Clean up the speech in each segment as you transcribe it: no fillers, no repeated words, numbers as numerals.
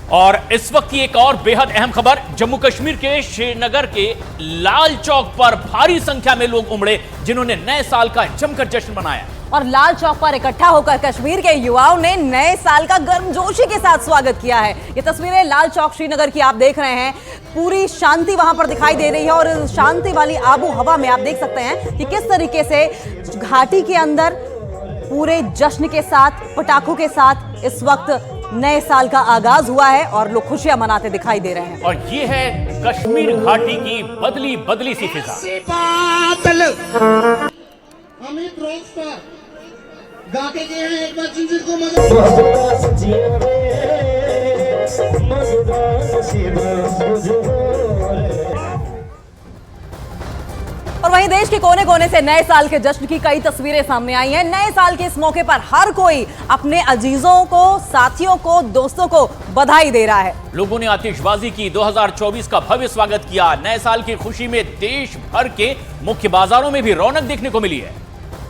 और इस वक्त की एक और बेहद अहम खबर, जम्मू कश्मीर के श्रीनगर के लाल चौक पर भारी संख्या में लोग उमड़े जिन्होंने नए साल का जमकर जश्न मनाया। और लाल चौक पर इकट्ठा होकर कश्मीर के युवाओं ने नए साल का गर्मजोशी के साथ स्वागत किया है। ये तस्वीरें लाल चौक श्रीनगर की आप देख रहे हैं। पूरी शांति वहां पर दिखाई दे रही है और शांति वाली आबो हवा में आप देख सकते हैं कि किस तरीके से घाटी के अंदर पूरे जश्न के साथ, पटाखों के साथ इस वक्त नए साल का आगाज हुआ है और लोग खुशियां मनाते दिखाई दे रहे हैं। और ये है कश्मीर घाटी की बदली बदली सी फिजा। अमित रॉकस्टार गा के गए हैं, एक बार जिनको मजा। और वहीं देश के कोने कोने से नए साल के जश्न की कई तस्वीरें सामने आई हैं। नए साल के इस मौके पर हर कोई अपने अजीजों को, साथियों को, दोस्तों को बधाई दे रहा है। लोगों ने आतिशबाजी की, 2024 का भव्य स्वागत किया। नए साल की खुशी में देश भर के मुख्य बाजारों में भी रौनक देखने को मिली है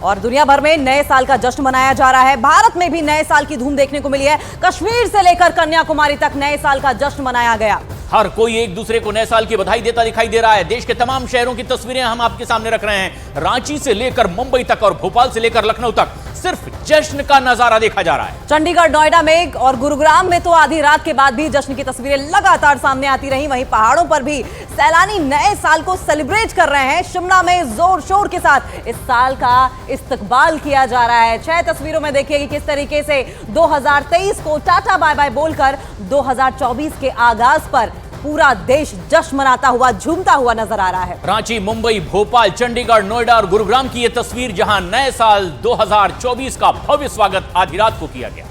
और दुनिया भर में नए साल का जश्न मनाया जा रहा है। भारत में भी नए साल की धूम देखने को मिली है। कश्मीर से लेकर कन्याकुमारी तक नए साल का जश्न मनाया गया। हर कोई एक दूसरे को नए साल की बधाई देता दिखाई दे रहा है। देश के तमाम शहरों की तस्वीरें हम आपके सामने रख रहे हैं। रांची से लेकर मुंबई तक और भोपाल से लेकर लखनऊ तक सिर्फ जश्न का नजारा देखा जा रहा है। चंडीगढ़, नोएडा में और गुरुग्राम में तो आधी रात के बाद भी जश्न की तस्वीरें लगातार सामने आती रही। वहीं पहाड़ों पर भी सैलानी नए साल को सेलिब्रेट कर रहे हैं। शिमला में जोर शोर के साथ इस साल का इस्तकबाल किया जा रहा है। 6 तस्वीरों में देखिए कि किस तरीके से 2023 को टाटा बाय बाय बोलकर 2024 के आगाज पर पूरा देश जश्न मनाता हुआ, झूमता हुआ नजर आ रहा है। रांची, मुंबई, भोपाल, चंडीगढ़, नोएडा और गुरुग्राम की यह तस्वीर जहां नए साल 2024 का भव्य स्वागत आधी रात को किया गया।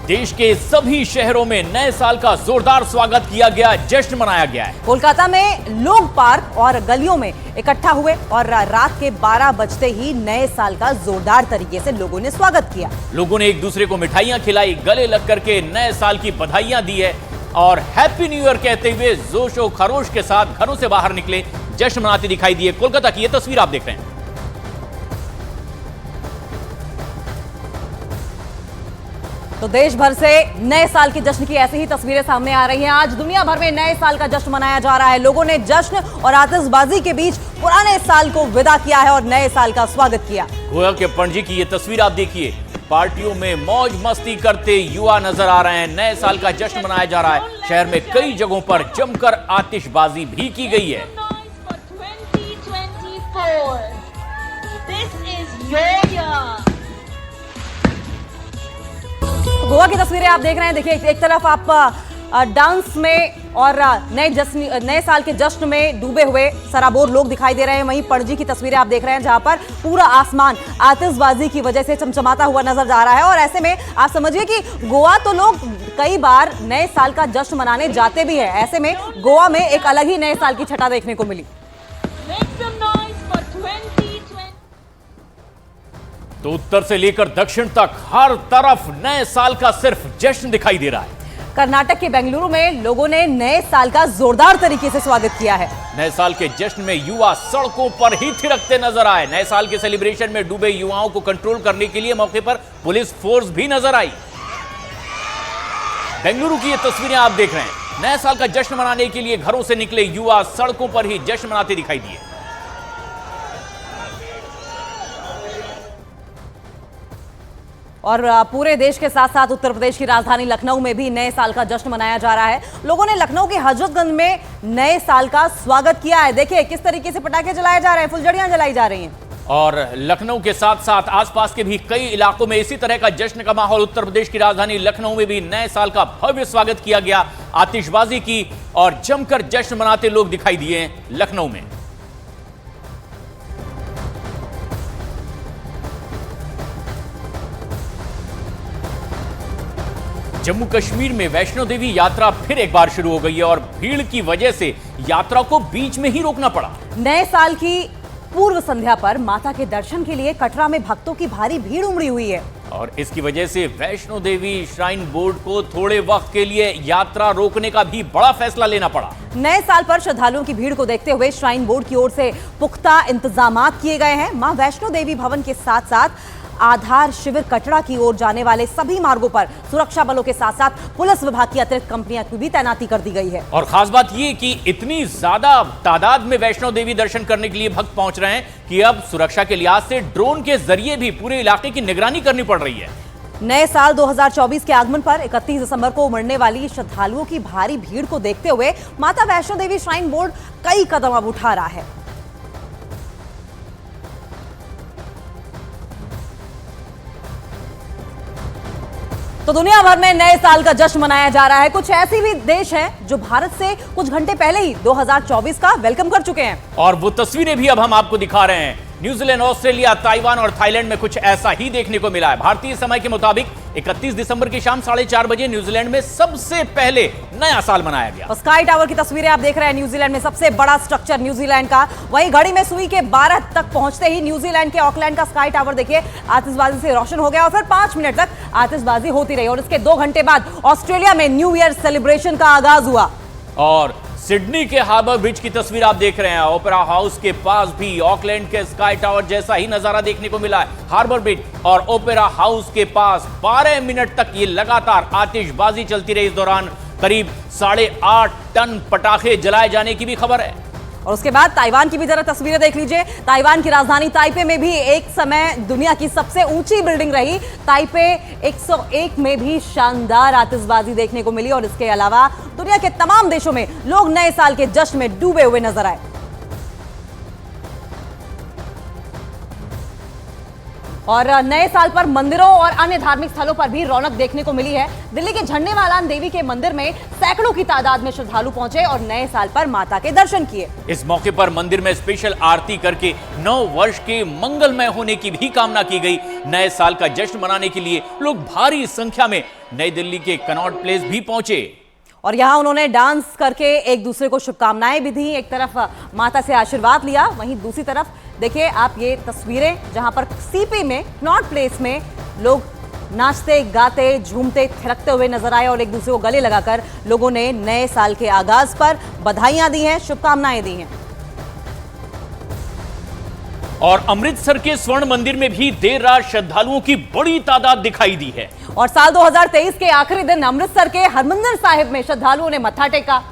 देश के सभी शहरों में नए साल का जोरदार स्वागत किया गया, जश्न मनाया गया है। कोलकाता में लोग पार्क और गलियों में इकट्ठा हुए और रात के 12 बजते ही नए साल का जोरदार तरीके से लोगों ने स्वागत किया। लोगों ने एक दूसरे को मिठाइयां खिलाई, गले लग करके नए साल की बधाइयां दी है और हैप्पी न्यू ईयर कहते हुए जोशो खरोश के साथ घरों से बाहर निकले, जश्न मनाते दिखाई दिए। कोलकाता की यह तस्वीर आप देख रहे हैं। तो देश भर से नए साल के जश्न की ऐसी ही तस्वीरें सामने आ रही हैं। आज दुनिया भर में नए साल का जश्न मनाया जा रहा है। लोगों ने जश्न और आतिशबाजी के बीच पुराने साल को विदा किया है और नए साल का स्वागत किया। गोवा के पणजी की ये तस्वीर आप देखिए। पार्टियों में मौज मस्ती करते युवा नजर आ रहे हैं। नए साल का जश्न मनाया जा रहा है। शहर में कई जगहों पर जमकर आतिशबाजी भी की गई है। गोवा की तस्वीरें आप देख रहे हैं। देखिए, एक तरफ आप डांस में और नए साल के जश्न में डूबे हुए सराबोर लोग दिखाई दे रहे हैं। वहीं पणजी की तस्वीरें आप देख रहे हैं जहां पर पूरा आसमान आतिशबाजी की वजह से चमचमाता हुआ नजर आ रहा है। और ऐसे में आप समझिए कि गोवा तो लोग कई बार नए साल का जश्न मनाने जाते भी है। ऐसे में गोवा में एक अलग ही नए साल की छटा देखने को मिली। तो उत्तर से लेकर दक्षिण तक हर तरफ नए साल का सिर्फ जश्न दिखाई दे रहा है। कर्नाटक के बेंगलुरु में लोगों ने नए साल का जोरदार तरीके से स्वागत किया है। नए साल के जश्न में युवा सड़कों पर ही थिरकते नजर आए। नए साल के सेलिब्रेशन में डूबे युवाओं को कंट्रोल करने के लिए मौके पर पुलिस फोर्स भी नजर आई। बेंगलुरु की ये तस्वीरें आप देख रहे हैं। नए साल का जश्न मनाने के लिए घरों से निकले युवा सड़कों पर ही जश्न मनाते दिखाई दिए। और पूरे देश के साथ साथ उत्तर प्रदेश की राजधानी लखनऊ में भी नए साल का जश्न मनाया जा रहा है। लोगों ने लखनऊ के हजरतगंज में नए साल का स्वागत किया है। देखिए किस तरीके से पटाखे जलाए जा रहे हैं, फुलझड़ियां जलाई जा रही हैं। और लखनऊ के साथ साथ आसपास के भी कई इलाकों में इसी तरह का जश्न का माहौल। उत्तर प्रदेश की राजधानी लखनऊ में भी नए साल का भव्य स्वागत किया गया, आतिशबाजी की और जमकर जश्न मनाते लोग दिखाई दिए लखनऊ में। जम्मू कश्मीर में वैष्णो देवी यात्रा फिर एक बार शुरू हो गई है और भीड़ की वजह से यात्रा को बीच में ही रोकना पड़ा। नए साल की पूर्व संध्या पर माता के दर्शन के लिए कटरा में भक्तों की भारी भीड़ उमड़ी हुई है और इसकी वजह से वैष्णो देवी श्राइन बोर्ड को थोड़े वक्त के लिए यात्रा रोकने का भी बड़ा फैसला लेना पड़ा। नए साल पर श्रद्धालुओं की भीड़ को देखते हुए श्राइन बोर्ड की ओर से पुख्ता इंतजामात किए गए हैं। मां वैष्णो देवी भवन के साथ साथ आधार शिविर कटरा की ओर जाने वाले सभी मार्गों पर सुरक्षा बलों के साथ साथ पुलिस विभाग की अतिरिक्त कंपनियां की भी तैनाती कर दी गई है। और खास बात यह कि इतनी ज्यादा तादाद में वैष्णो देवी दर्शन करने के लिए भक्त पहुंच रहे हैं कि अब सुरक्षा के लिहाज से ड्रोन के जरिए भी पूरे इलाके की निगरानी करनी पड़ रही है। नए साल 2024 के आगमन पर 31 दिसंबर को उमड़ने वाली श्रद्धालुओं की भारी भीड़ को देखते हुए माता वैष्णो देवी श्राइन बोर्ड कई कदम अब उठा रहा है। तो दुनिया भर में नए साल का जश्न मनाया जा रहा है। कुछ ऐसे भी देश हैं जो भारत से कुछ घंटे पहले ही 2024 का वेलकम कर चुके हैं और वो तस्वीरें भी अब हम आपको दिखा रहे हैं। न्यूजीलैंड, ऑस्ट्रेलिया, ताइवान और थाईलैंड में कुछ ऐसा ही देखने को मिला है। भारतीय समय के मुताबिक 31 दिसंबर की शाम 4:30 बजे न्यूजीलैंड में सबसे पहले नया साल मनाया गया। स्काई टावर की तस्वीरें आप देख रहे हैं। न्यूजीलैंड में सबसे बड़ा स्ट्रक्चर न्यूजीलैंड का। वहीं घड़ी में सुई के 12 तक पहुंचते ही न्यूजीलैंड के ऑकलैंड का स्काई टावर देखिए आतिशबाजी से रोशन हो गया और फिर 5 मिनट तक आतिशबाजी होती रही और इसके 2 घंटे बाद ऑस्ट्रेलिया में न्यू ईयर सेलिब्रेशन का आगाज हुआ। और सिडनी के हार्बर ब्रिज की तस्वीर आप देख रहे हैं। ओपेरा हाउस के पास भी ऑकलैंड के स्काई टावर जैसा ही नजारा देखने को मिला है। हार्बर ब्रिज और ओपेरा हाउस के पास 12 मिनट तक ये लगातार आतिशबाजी चलती रही। इस दौरान करीब 8.5 टन पटाखे जलाए जाने की भी खबर है। और उसके बाद ताइवान की भी जरा तस्वीरें देख लीजिए। ताइवान की राजधानी ताइपे में भी एक समय दुनिया की सबसे ऊंची बिल्डिंग रही। ताइपे 101 में भी शानदार आतिशबाजी देखने को मिली और इसके अलावा दुनिया के तमाम देशों में लोग नए साल के जश्न में डूबे हुए नजर आए। और नए साल पर मंदिरों और अन्य धार्मिक स्थलों पर भी रौनक देखने को मिली है। दिल्ली के झंडेवालान देवी के मंदिर में सैकड़ों की तादाद में श्रद्धालु पहुंचे और नए साल पर माता के दर्शन किए। इस मौके पर मंदिर में स्पेशल आरती करके नव वर्ष के मंगलमय होने की भी कामना की गई। नए साल का जश्न मनाने के लिए लोग भारी संख्या में नई दिल्ली के कनॉट प्लेस भी पहुंचे और यहां उन्होंने डांस करके एक दूसरे को शुभकामनाएं भी दी। एक तरफ माता से आशीर्वाद लिया, वहीं दूसरी तरफ देखिए आप ये तस्वीरें जहां पर सीपी में कनॉट प्लेस में लोग नाचते गाते झूमते थिरकते हुए नजर आए और एक दूसरे को गले लगाकर लोगों ने नए साल के आगाज पर बधाइयां दी हैं, शुभकामनाएं दी हैं। और अमृतसर के स्वर्ण मंदिर में भी देर रात श्रद्धालुओं की बड़ी तादाद दिखाई दी है। और साल 2023 के आखिरी दिन अमृतसर के हरमंदिर साहिब में श्रद्धालुओं ने मत्था टेका।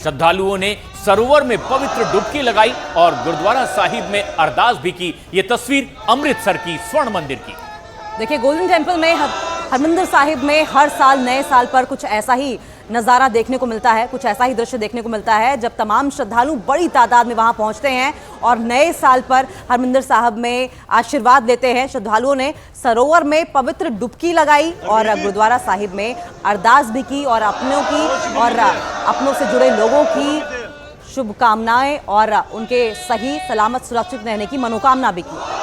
श्रद्धालुओं ने सरोवर में पवित्र डुबकी लगाई और गुरुद्वारा साहिब में अरदास भी की। ये तस्वीर अमृतसर की स्वर्ण मंदिर की। देखिए गोल्डन टेम्पल में हरमंदिर साहिब में हर साल नए साल पर कुछ ऐसा ही नज़ारा देखने को मिलता है, कुछ ऐसा ही दृश्य देखने को मिलता है जब तमाम श्रद्धालु बड़ी तादाद में वहां पहुंचते हैं और नए साल पर हरमंदिर साहिब में आशीर्वाद लेते हैं। श्रद्धालुओं ने सरोवर में पवित्र डुबकी लगाई और गुरुद्वारा साहिब में अरदास भी की और अपनों से जुड़े लोगों की शुभकामनाएं और उनके सही सलामत सुरक्षित रहने की मनोकामना भी की।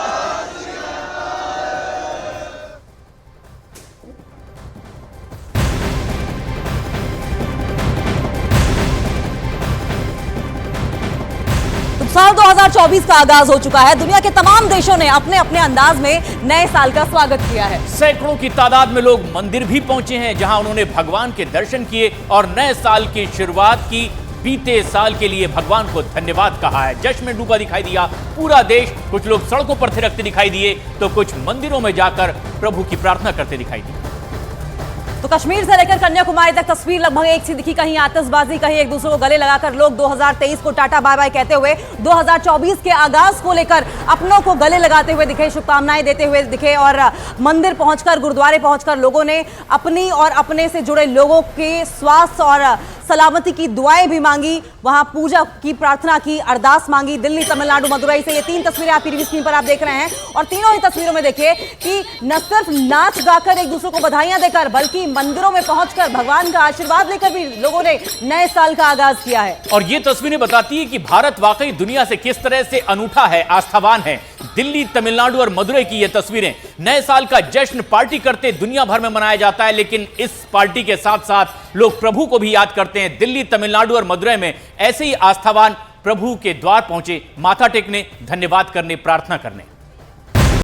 साल 2024 का आगाज हो चुका है। दुनिया के तमाम देशों ने अपने अपने अंदाज में नए साल का स्वागत किया है। सैकड़ों की तादाद में लोग मंदिर भी पहुंचे हैं जहां उन्होंने भगवान के दर्शन किए और नए साल की शुरुआत की। बीते साल के लिए भगवान को धन्यवाद कहा है। जश्न में डूबा दिखाई दिया पूरा देश। कुछ लोग सड़कों पर थिरकते दिखाई दिए तो कुछ मंदिरों में जाकर प्रभु की प्रार्थना करते दिखाई दिए। तो कश्मीर से लेकर कन्याकुमारी तक तस्वीर लगभग एक सी दिखी। कहीं आतिशबाजी, कहीं एक दूसरे को गले लगाकर लोग 2023 को टाटा बाय बाय कहते हुए 2024 के आगाज को लेकर अपनों को गले लगाते हुए दिखे, शुभकामनाएं देते हुए दिखे और मंदिर पहुंचकर, गुरुद्वारे पहुंचकर लोगों ने अपनी और अपने से जुड़े लोगों के स्वास्थ्य और सलामती की दुआएं भी मांगी। वहां पूजा की, प्रार्थना की, अरदास मांगी। दिल्ली, तमिलनाडु, मदुरई से ये 3 तस्वीरें आप टीवी स्क्रीन पर आप देख रहे हैं और तीनों ही तस्वीरों में देखिए कि न सिर्फ नाच गाकर एक दूसरे को बधाइयां देकर बल्कि मंदिरों में पहुंचकर भगवान का आशीर्वाद लेकर भी लोगों ने नए साल का आगाज किया है। और ये तस्वीरें बताती है कि भारत वाकई दुनिया से किस तरह से अनूठा है, आस्थावान है। दिल्ली, तमिलनाडु और मदुरई की ये तस्वीरें। नए साल का जश्न पार्टी करते दुनिया भर में मनाया जाता है, लेकिन इस पार्टी के साथ साथ लोग प्रभु को भी याद करते हैं। दिल्ली, तमिलनाडु और मदुरई में ऐसे ही आस्थावान प्रभु के द्वार पहुंचे, माथा टेकने, धन्यवाद करने, प्रार्थना करने।